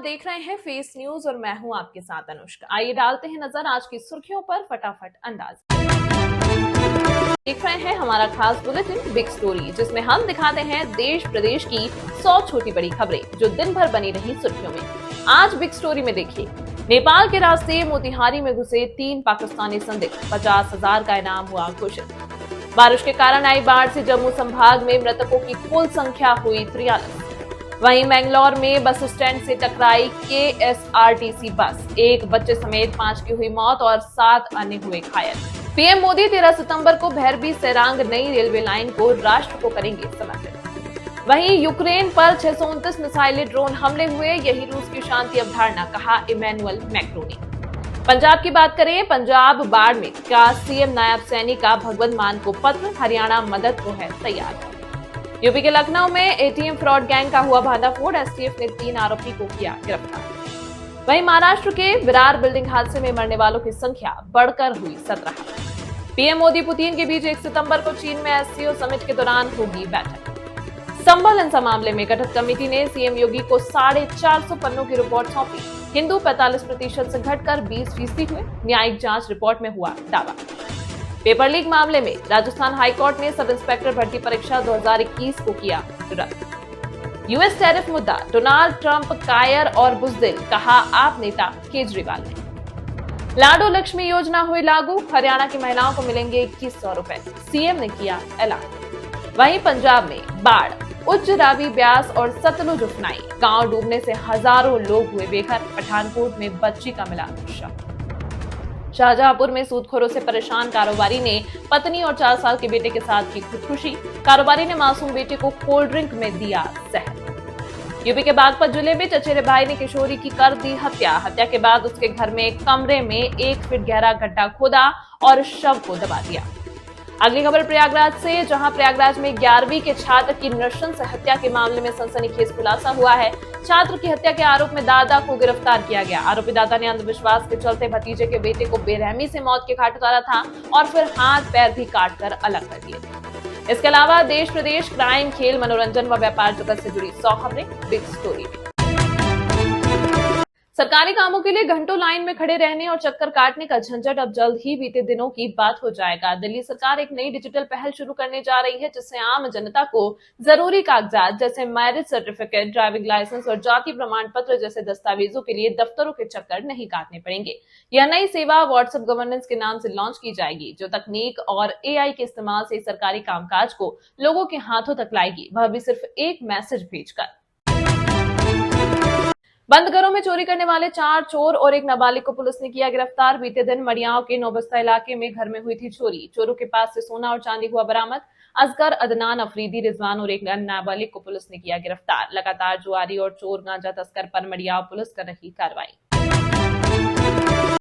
देख रहे हैं फेस न्यूज और मैं हूं आपके साथ अनुष्का। आइए डालते हैं नजर आज की सुर्खियों पर फटाफट अंदाज। देख रहे हैं हमारा खास बुलेटिन बिग स्टोरी, जिसमें हम दिखाते हैं देश प्रदेश की 100 छोटी बड़ी खबरें जो दिन भर बनी रही सुर्खियों में। आज बिग स्टोरी में देखिए, नेपाल के रास्ते मोतिहारी में घुसे 3 पाकिस्तानी संदिग्ध, 50,000 का इनाम हुआ घोषित। बारिश के कारण आई बाढ़ से जम्मू संभाग में मृतकों की कुल संख्या हुई 43। वहीं मैंगलोर में बस स्टैंड से टकराई KSRTC बस, 1 बच्चे समेत 5 की हुई मौत और 7 अन्य हुए घायल। पीएम मोदी 13 सितंबर को भैरबी सेरांग नई रेलवे लाइन को राष्ट्र को करेंगे समर्पित। वहीं यूक्रेन पर 629 मिसाइलें ड्रोन हमले हुए, यही रूस की शांति अवधारणा, कहा इमैनुअल मैक्रों ने। पंजाब की बात करें, पंजाब बाढ़ में का सीएम नायब सैनी का भगवंत मान को पत्र, हरियाणा मदद को है तैयार। यूपी के लखनऊ में ATM फ्रॉड गैंग का हुआ भांडाफोड़, STF ने 3 आरोपी को किया गिरफ्तार। वहीं महाराष्ट्र के विरार बिल्डिंग हादसे में मरने वालों की संख्या बढ़कर हुई 17। पीएम मोदी पुतिन के बीच 1 सितंबर को चीन में SCO समिट के दौरान होगी बैठक। संबल हिंसा मामले में गठित कमेटी ने सीएम योगी को 450 पन्नों की रिपोर्ट सौंपी। हिंदू 45% से घटकर 20% हुए, न्यायिक जांच रिपोर्ट में हुआ दावा। पेपर लीक मामले में राजस्थान हाईकोर्ट ने सब इंस्पेक्टर भर्ती परीक्षा 2021 को किया रद्द। यूएस टैरिफ मुद्दा, डोनाल्ड ट्रंप कायर और बुज़दिल, कहा आप नेता केजरीवाल ने। लाडो लक्ष्मी योजना हुई लागू, हरियाणा की महिलाओं को मिलेंगे 2100 रुपए, सीएम ने किया ऐलान। वहीं पंजाब में बाढ़, उच्च रावी ब्यास और सतलुज उफनाई, गांव डूबने से हजारों लोग हुए बेघर, पठानकोट में बच्ची का मिला शव। शाहजहांपुर में सूदखोरों से परेशान कारोबारी ने पत्नी और 4 साल के बेटे के साथ की खुदकुशी, कारोबारी ने मासूम बेटे को कोल्ड ड्रिंक में दिया जहर। यूपी के बागपत जिले में चचेरे भाई ने किशोरी की कर दी हत्या के बाद उसके घर में कमरे में 1 फीट गहरा गड्ढा खोदा और शव को दबा दिया। अगली खबर प्रयागराज से, जहां प्रयागराज में 11वीं के छात्र की नृशंस हत्या के मामले में सनसनीखेज खुलासा हुआ है। छात्र की हत्या के आरोप में दादा को गिरफ्तार किया गया। आरोपी दादा ने अंधविश्वास के चलते भतीजे के बेटे को बेरहमी से मौत के घाट उतारा था और फिर हाथ पैर भी काटकर अलग कर दिए थे। इसके अलावा देश प्रदेश, क्राइम, खेल, मनोरंजन व व्यापार जगत से जुड़ी 100 खबरें बिग स्टोरी में। सरकारी कामों के लिए घंटों लाइन में खड़े रहने और चक्कर काटने का झंझट अब जल्द ही बीते दिनों की बात हो जाएगा। दिल्ली सरकार एक नई डिजिटल पहल शुरू करने जा रही है, जिससे आम जनता को जरूरी कागजात जैसे मैरिज सर्टिफिकेट, ड्राइविंग लाइसेंस और जाति प्रमाण पत्र जैसे दस्तावेजों के लिए दफ्तरों के चक्कर नहीं काटने पड़ेंगे। यह नई सेवा व्हाट्सएप गवर्नेंस के नाम से लॉन्च की जाएगी, जो तकनीक और AI के इस्तेमाल से सरकारी कामकाज को लोगों के हाथों तक लाएगी, वह भी सिर्फ एक मैसेज भेजकर। बंद घरों में चोरी करने वाले 4 चोर और एक नाबालिग को पुलिस ने किया गिरफ्तार। बीते दिन मडियाओं के नौबस्ता इलाके में घर में हुई थी चोरी। चोरों के पास से सोना और चांदी हुआ बरामद। असगर, अदनान, अफरीदी, रिजवान और एक नाबालिग को पुलिस ने किया गिरफ्तार। लगातार जुआरी और चोर गांजा तस्कर पर मडियाओं पुलिस कर रही कार्रवाई।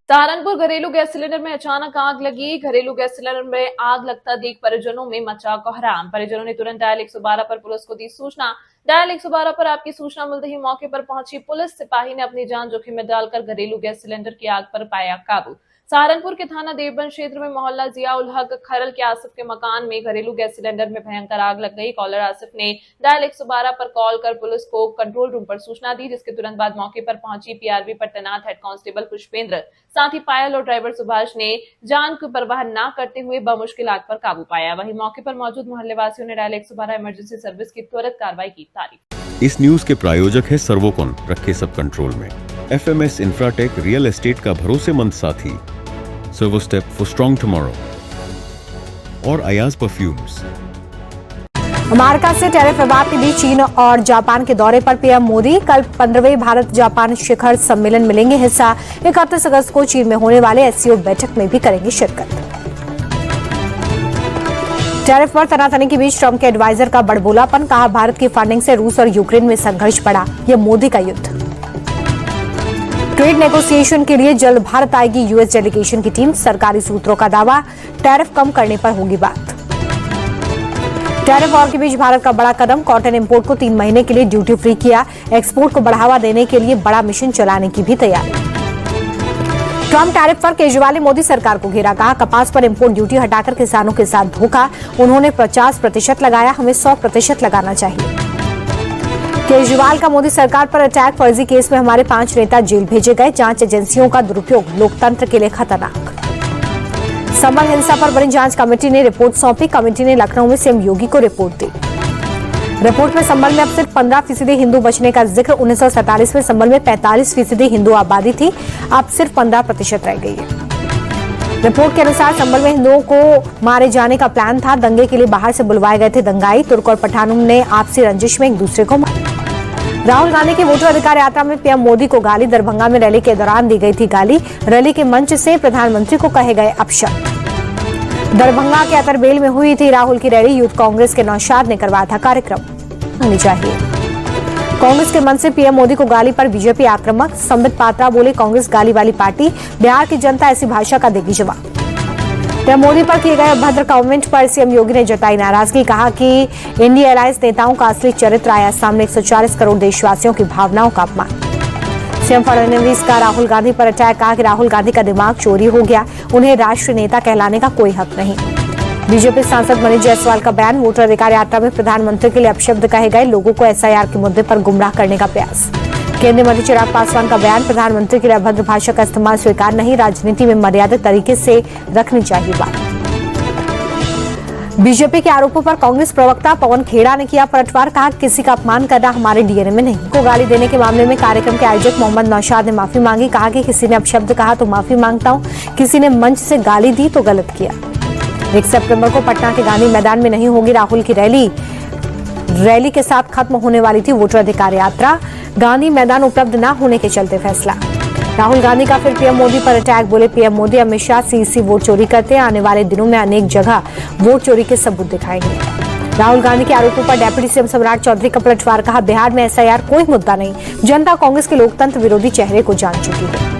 सहारनपुर घरेलू गैस सिलेंडर में अचानक आग लगी। घरेलू गैस सिलेंडर में आग लगता देख परिजनों में मचा कोहराम। परिजनों ने तुरंत डायल 112 पर पुलिस को दी सूचना। डायल 112 पर आपकी सूचना मिलते ही मौके पर पहुंची पुलिस सिपाही ने अपनी जान जोखिम में डालकर घरेलू गैस सिलेंडर की आग पर पाया काबू। सहारनपुर के थाना देवबंद क्षेत्र में मोहल्ला जिया उल हक खरल के आसिफ के मकान में घरेलू गैस सिलेंडर में भयंकर आग लग गई। कॉलर आसिफ ने डायल 112 पर कॉल कर पुलिस को कंट्रोल रूम पर सूचना दी, जिसके तुरंत बाद मौके पर पहुंची PRV पर तैनात हेड कांस्टेबल पुष्पेंद्र, साथ ही पायल और ड्राइवर सुभाष ने जान की परवाह न करते हुए बमुश्किल आग पर काबू पाया। वहीं मौके पर मौजूद मोहल्ले वासियों ने डायल 112 इमरजेंसी सर्विस की त्वरित कार्रवाई की तारीफ। इस न्यूज के प्रायोजक है सर्वोकॉन, रखे सब कंट्रोल में। FMS इंफ्राटेक, रियल एस्टेट का भरोसेमंद साथी, सर्वोस्टेप फॉर स्ट्रॉन्ग टुमारो और अयाज परफ्यूम्स। अमेरिका से टैरिफ विवाद के बीच चीन और जापान के दौरे पर पीएम मोदी कल 15वें भारत जापान शिखर सम्मेलन में लेंगे हिस्सा। 31 अगस्त को चीन में होने वाले SCO बैठक में भी करेंगे शिरकत। टैरिफ पर तनातनी के बीच ट्रंप के एडवाइजर का बड़बोलापन, कहा भारत की फंडिंग से रूस और यूक्रेन में संघर्ष बढ़ा, यह मोदी का युद्ध। ट्रेड नेगोशिएशन के लिए जल्द भारत आएगी US डेलीगेशन की टीम, सरकारी सूत्रों का दावा, टैरिफ कम करने पर होगी बात। टैरिफ वॉर के बीच भारत का बड़ा कदम, कॉटन इंपोर्ट को 3 महीने के लिए ड्यूटी फ्री किया, एक्सपोर्ट को बढ़ावा देने के लिए बड़ा मिशन चलाने की भी तैयारी। ट्रंप टैरिफ पर केजरीवाल ने मोदी सरकार को घेरा, कहा कपास पर इंपोर्ट ड्यूटी हटाकर किसानों के साथ धोखा, उन्होंने 50% लगाया, हमें 100% लगाना चाहिए। केजरीवाल का मोदी सरकार पर अटैक, फर्जी केस में हमारे 5 नेता जेल भेजे गए, जांच एजेंसियों का दुरुपयोग लोकतंत्र के लिए खतरनाक। संभल हिंसा पर बनी जांच कमेटी ने रिपोर्ट सौंपी, कमेटी ने लखनऊ में सीएम योगी को रिपोर्ट दी। रिपोर्ट में संभल में अब सिर्फ 15% हिंदू बचने का जिक्र, 1947 में संभल में 45% हिंदू आबादी थी, अब सिर्फ 15% रह गई है। रिपोर्ट के अनुसार संभल में हिंदुओं को मारे जाने का प्लान था, दंगे के लिए बाहर से बुलवाए गए थे दंगाई, तुर्क और पठानों ने आपसी रंजिश में एक दूसरे को मारा। राहुल गांधी की वोटर अधिकार यात्रा में पीएम मोदी को गाली, दरभंगा में रैली के दौरान दी गई थी गाली, रैली के मंच से प्रधानमंत्री को कहे गए अपशब्द। दरभंगा के अतरबेल में हुई थी राहुल की रैली, यूथ कांग्रेस के नौशाद ने करवाया था कार्यक्रम। होनी चाहिए कांग्रेस के मंच से पीएम मोदी को गाली पर बीजेपी आक्रामक, संबित पात्रा बोले कांग्रेस गाली वाली पार्टी, बिहार की जनता ऐसी भाषा का देगी जवाब। पीएम मोदी पर किए गए अभद्र कमेंट पर सीएम योगी ने जताई नाराजगी, कहा कि इंडिया अलायंस नेताओं का असली चरित्र आया सामने, 140 करोड़ देशवासियों की भावनाओं का अपमान। सीएम फडणवीस का राहुल गांधी पर अटैक, कहा कि राहुल गांधी का दिमाग चोरी हो गया, उन्हें राष्ट्रीय नेता कहलाने का कोई हक नहीं। बीजेपी सांसद मनीष जायसवाल का बयान, वोटर अधिकार यात्रा में प्रधानमंत्री के लिए अपशब्द कहे गए, लोगों को एसआईआर के मुद्दे पर गुमराह करने का प्रयास। केंद्रीय मंत्री चिराग पासवान का बयान, प्रधानमंत्री के लिए अभद्र भाषा का इस्तेमाल स्वीकार नहीं, राजनीति में मर्यादित तरीके से रखनी चाहिए बात। बीजेपी के आरोपों पर कांग्रेस प्रवक्ता पवन खेड़ा ने किया पलटवार, कहा किसी का अपमान करना हमारे डीएनए में नहीं। को गाली देने के मामले में कार्यक्रम के आयोजक मोहम्मद नौशाद ने माफी मांगी, कहा कि किसी ने अपशब्द कहा तो माफी मांगता हूं, किसी ने मंच से गाली दी तो गलत किया। 1 सितंबर को पटना के गांधी मैदान में नहीं होगी राहुल की रैली के साथ खत्म होने वाली थी वोटर अधिकार यात्रा, गांधी मैदान उपलब्ध न होने के चलते फैसला। राहुल गांधी का फिर पीएम मोदी पर अटैक, बोले PM Modi Amit Shah CEC vote चोरी करते हैं, आने वाले दिनों में अनेक जगह वोट चोरी के सबूत दिखाएंगे। राहुल गांधी के आरोपों पर डेप्यूटी सीएम सम्राट चौधरी का पलटवार, कहा बिहार में एसआईआर कोई मुद्दा नहीं, जनता कांग्रेस के लोकतंत्र विरोधी चेहरे को जान चुकी है।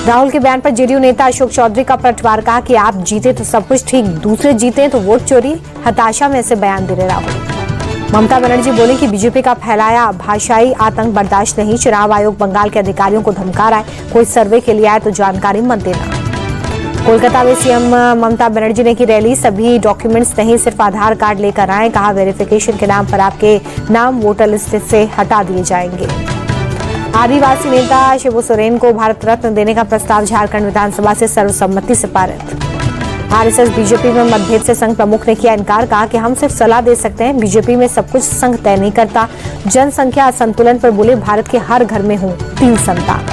राहुल के बयान पर जेडीयू नेता अशोक चौधरी का पलटवार, कहा कि आप जीते तो सब कुछ ठीक, दूसरे जीते तो वोट चोरी, हताशा में ऐसे बयान दे रहे राहुल। ममता बनर्जी बोली कि बीजेपी का फैलाया भाषाई आतंक बर्दाश्त नहीं, चुनाव आयोग बंगाल के अधिकारियों को धमका रहा है, कोई सर्वे के लिए आए तो जानकारी मत देना। कोलकाता में सीएम ममता बनर्जी ने की रैली, सभी डॉक्यूमेंट्स नहीं सिर्फ आधार कार्ड लेकर आए, कहा वेरिफिकेशन के नाम पर आपके नाम वोटर लिस्ट से हटा दिए जाएंगे। आदिवासी नेता शिबू सोरेन को भारत रत्न देने का प्रस्ताव झारखंड विधानसभा से सर्वसम्मति से पारित। आरएसएस बीजेपी में मतभेद से संघ प्रमुख ने किया इनकार, कहा कि हम सिर्फ सलाह दे सकते हैं, बीजेपी में सब कुछ संघ तय नहीं करता। जनसंख्या असंतुलन पर बोले भारत के हर घर में हो 3 संतान।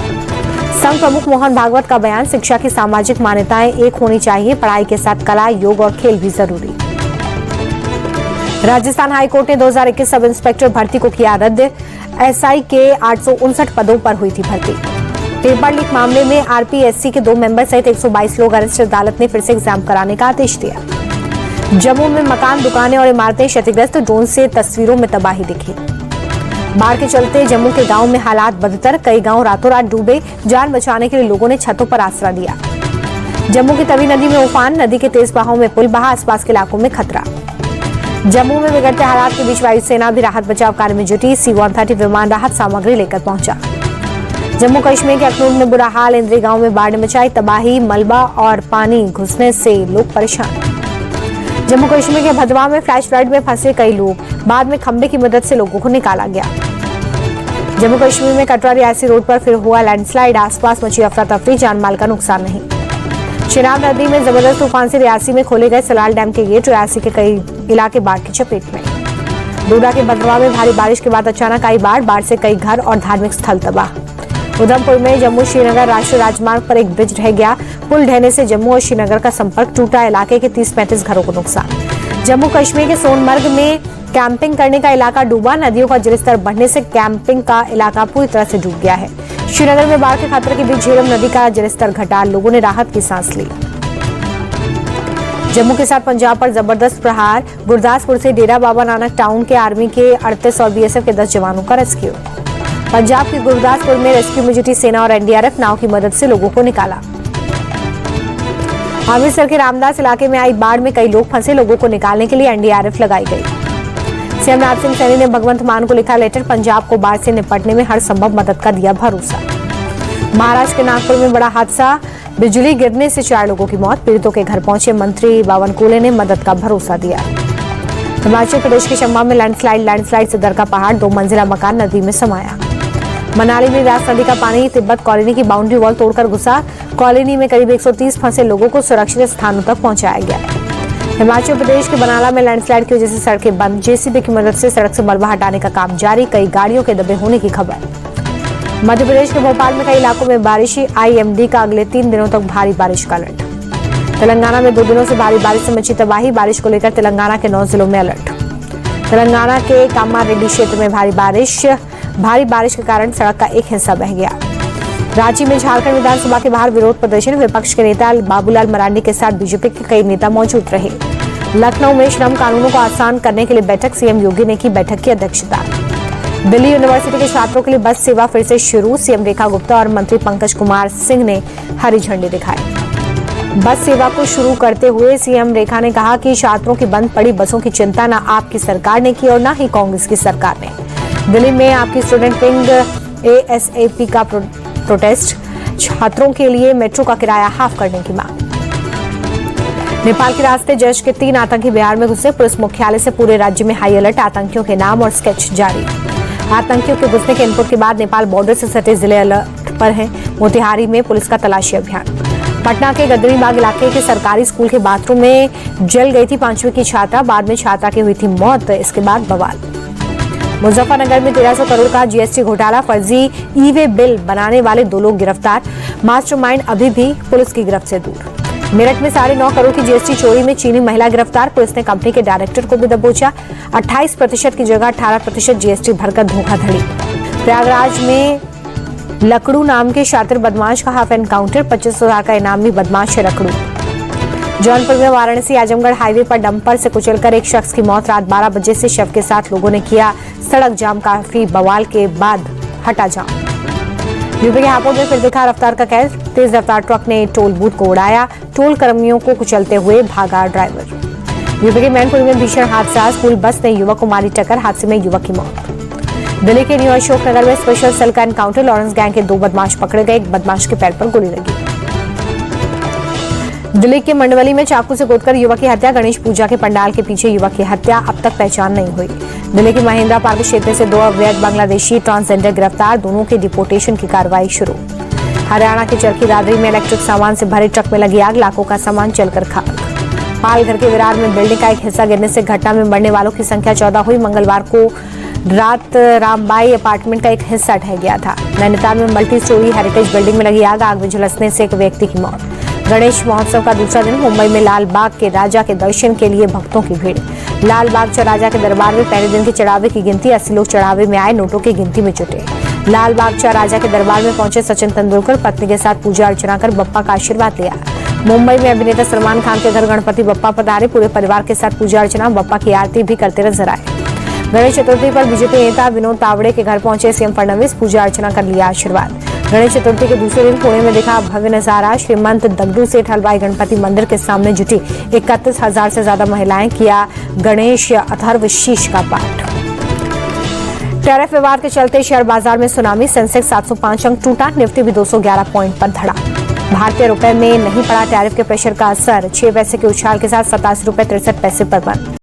संघ प्रमुख मोहन भागवत का बयान, शिक्षा की सामाजिक मान्यताएं एक होनी चाहिए, पढ़ाई के साथ कला, योग और खेल भी जरूरी। राजस्थान हाईकोर्ट ने 2021 सब इंस्पेक्टर भर्ती को किया रद्द, एसआई के 859 पदों पर हुई थी भर्ती। पेपर लीक मामले में आरपीएससी के 2 मेंबर सहित 122 लोग अरेस्ट, अदालत ने फिर से एग्जाम कराने का आदेश दिया। जम्मू में मकान, दुकानें और इमारतें क्षतिग्रस्त, ड्रोन से तस्वीरों में तबाही दिखी। बाढ़ के चलते जम्मू के गांव में हालात बदतर, कई गांव रातों रात डूबे, जान बचाने के लिए लोगों ने छतों पर आसरा लिया। जम्मू की तवी नदी में उफान, नदी के तेज बहाव में पुल बहा, आसपास के इलाकों में खतरा। जम्मू में बिगड़ते हालात के बीच वायुसेना भी राहत बचाव कार्य में जुटी, C-130 विमान राहत सामग्री लेकर पहुंचा। जम्मू कश्मीर के अखनूर में बुरा हाल, इंद्री गांव में बाढ़ ने मचाई तबाही, मलबा और पानी घुसने से लोग परेशान। जम्मू कश्मीर के भदवा में फ्लैश फ्लड में फंसे कई लोग, बाद में खंबे की मदद से लोगों को निकाला गया। जम्मू कश्मीर में कटरा रियासी रोड पर फिर हुआ लैंडस्लाइड, आसपास मची अफरा तफरी, जानमाल का नुकसान नहीं। चिनाब नदी में जबरदस्त तूफान से रियासी में खोले गए सलाल डैम के गेट, रियासी के कई इलाके बाढ़ की चपेट में। डोडा के भदवा में भारी बारिश के बाद अचानक आई बाढ़ से कई घर और धार्मिक स्थल तबाह। उधमपुर में जम्मू श्रीनगर राष्ट्रीय राजमार्ग पर एक ब्रिज ढह गया, पुल ढहने से जम्मू और श्रीनगर का संपर्क टूटा, इलाके के 30-35 घरों को नुकसान। जम्मू कश्मीर के सोनमर्ग में कैंपिंग करने का इलाका डूबा, नदियों का जलस्तर बढ़ने से कैंपिंग का इलाका पूरी तरह से डूब गया है। श्रीनगर में बाढ़ के खतरे के बीच झेलम नदी का जलस्तर घटा, लोगों ने राहत की सांस ली। जम्मू के साथ पंजाब पर जबरदस्त प्रहार, गुरदासपुर से डेरा बाबा नानक टाउन के आर्मी के 38 और बीएसएफ के 10 जवानों का रेस्क्यू। पंजाब के गुरदासपुर में रेस्क्यू में जुटी सेना और एनडीआरएफ नाव की मदद से लोगों को निकाला। अमृतसर के रामदास इलाके में आई बाढ़ में कई लोग फंसे, लोगों को निकालने के लिए एनडीआरएफ लगाई गई। सीएम राज सिंह सैनी ने भगवंत मान को लिखा लेटर, पंजाब को बाढ़ से निपटने में हर संभव मदद का दिया भरोसा। महाराष्ट्र के नागपुर में बड़ा हादसा, बिजली गिरने से 4 लोगों की मौत, पीड़ितों के घर पहुंचे मंत्री बावनकुले ने मदद का भरोसा दिया। हिमाचल प्रदेश के चंबा में लैंडस्लाइड से दरका पहाड़, 2 मंजिला मकान नदी में समाया। मनाली में व्यास नदी का पानी तिब्बत कॉलोनी की बाउंड्री वॉल तोड़कर घुसा। कॉलोनी में करीब 130 फंसे लोगों को सुरक्षित स्थानों तक पहुंचाया गया है। हिमाचल प्रदेश के बनाला में लैंडस्लाइड की वजह से सड़कें बंद, जेसीबी की मदद से सड़क से मलबा हटाने का काम जारी, कई गाड़ियों के दबे होने की खबर। मध्य प्रदेश के भोपाल में कई इलाकों में बारिश, IMD का अगले 3 दिनों तक भारी बारिश का अलर्ट। तेलंगाना में 2 दिनों से भारी बारिश से मची तबाही, बारिश को लेकर तेलंगाना के 9 जिलों में अलर्ट। तेलंगाना के कामारेड्डी क्षेत्र में भारी बारिश के कारण सड़क का एक हिस्सा बह गया। रांची में झारखंड विधानसभा के बाहर विरोध प्रदर्शन, विपक्ष के नेता बाबूलाल मरांडी के साथ बीजेपी के कई नेता मौजूद रहे। लखनऊ में श्रम कानूनों को आसान करने के लिए बैठक, सीएम योगी ने की बैठक की अध्यक्षता। दिल्ली यूनिवर्सिटी के छात्रों के लिए बस सेवा फिर से शुरू, सीएम रेखा गुप्ता और मंत्री पंकज कुमार सिंह ने हरी झंडी दिखाई। बस सेवा को शुरू करते हुए सीएम रेखा ने कहा कि छात्रों की बंद पड़ी बसों की चिंता न आपकी सरकार ने की और न ही कांग्रेस की सरकार ने। दिल्ली में आपकी स्टूडेंट विंग ASAP का प्रोटेस्ट, छात्रों के लिए मेट्रो का किराया हाफ करने की मांग। नेपाल के रास्ते जैश के 3 आतंकी बिहार में घुसे, पुलिस मुख्यालय से पूरे राज्य में हाई अलर्ट, आतंकियों के नाम और स्केच जारी। आतंकियों के घुसने के इनपुट के बाद नेपाल बॉर्डर से सटे जिले अलर्ट पर हैं। मोतिहारी में पुलिस का तलाशी अभियान। पटना के गदरीबाग इलाके के सरकारी स्कूल के बाथरूम में जल गई थी 5वीं की छात्रा, बाद में छात्रा की हुई थी मौत, इसके बाद बवाल। मुजफ्फरनगर में 1300 करोड़ का GST घोटाला, फर्जी ई-वे बिल बनाने वाले 2 लोग गिरफ्तार, मास्टरमाइंड अभी भी पुलिस की गिरफ्त से दूर। मेरठ में 9.5 करोड़ की GST चोरी में चीनी महिला गिरफ्तार, पुलिस ने कंपनी के डायरेक्टर को भी दबोचा। 28% की जगह 18% GST भरकर धोखाधड़ी। प्रयागराज में लकड़ू नाम के शातिर बदमाश का हाफ एनकाउंटर, 25,000 का इनामी बदमाश है लकड़ू। जौनपुर में वाराणसी आजमगढ़ हाईवे पर डंपर से कुचलकर एक शख्स की मौत, रात 12 बजे से शव के साथ लोगों ने किया सड़क जाम, काफी बवाल के बाद हटा जाम। यूपी के हापुड़ में फिर दिखा रफ्तार का कहर, तेज रफ्तार ट्रक ने टोल बूथ को उड़ाया, टोल कर्मियों को कुचलते हुए भागा ड्राइवर। यूपी के मैनपुरी में भीषण हादसा, स्कूल बस ने युवक को मारी टक्कर, हादसे में युवक की मौत। दिल्ली के न्यू अशोकनगर में स्पेशल सेल का एनकाउंटर, लॉरेंस गैंग के 2 बदमाश पकड़े गए, एक बदमाश के पैर पर गोली लगी। दिल्ली के मंडवली में चाकू से गोदकर युवक की हत्या, गणेश पूजा के पंडाल के पीछे युवक की हत्या, अब तक पहचान नहीं हुई। दिल्ली के महिंद्रा पार्क क्षेत्र से 2 अवैध बांग्लादेशी ट्रांसजेंडर गिरफ्तार, दोनों के डिपोर्टेशन की कार्रवाई शुरू। हरियाणा के चरखी दादरी में इलेक्ट्रिक सामान से भरे ट्रक में लगी आग, लाखों का सामान जलकर खाक। पालघर के विरार में बिल्डिंग का एक हिस्सा गिरने से घटना में मरने वालों की संख्या 14 हुई। मंगलवार को रात रामबाई अपार्टमेंट का एक हिस्सा ढह गया था। नैनीताल में मल्टी स्टोरी हेरिटेज बिल्डिंग में लगी आग, आग में झुलसने से एक व्यक्ति की मौत। गणेश महोत्सव का दूसरा दिन, मुंबई में लाल बाग के राजा के दर्शन के लिए भक्तों की भीड़। लाल बाग राजा के दरबार में पहले दिन के चढ़ावे की गिनती, 80 लोग चढ़ावे में आए, नोटों की गिनती में जुटे। लाल बाग राजा के दरबार में पहुंचे सचिन तेंदुलकर, पत्नी के साथ पूजा अर्चना कर बप्पा का आशीर्वाद लिया। मुंबई में अभिनेता सलमान खान के घर गणपति बप्पा पधारे, पूरे परिवार के साथ पूजा अर्चना, बप्पा की आरती भी करते नजर आए। गणेश चतुर्थी पर बीजेपी नेता विनोद तावड़े के घर पहुंचे सीएम फडणवीस, पूजा अर्चना कर लिया आशीर्वाद। गणेश चतुर्थी के दूसरे दिन पुणे में दिखा भव्य नजारा, श्रीमंत दगड़ू सेठ हलवाई गणपति मंदिर के सामने जुटी 31,000 से ज्यादा महिलाएं, किया गणेश अथर्व शीश का पाठ। टैरिफ विवाद के चलते शेयर बाजार में सुनामी, सेंसेक्स 705 अंक टूटा, निफ्टी भी 211 पॉइंट पर धड़ा। भारतीय रुपए में नहीं पड़ा टैरिफ के प्रेशर का असर, 6 पैसे के उछाल के साथ 87 रुपए 63 पैसे पर बंद।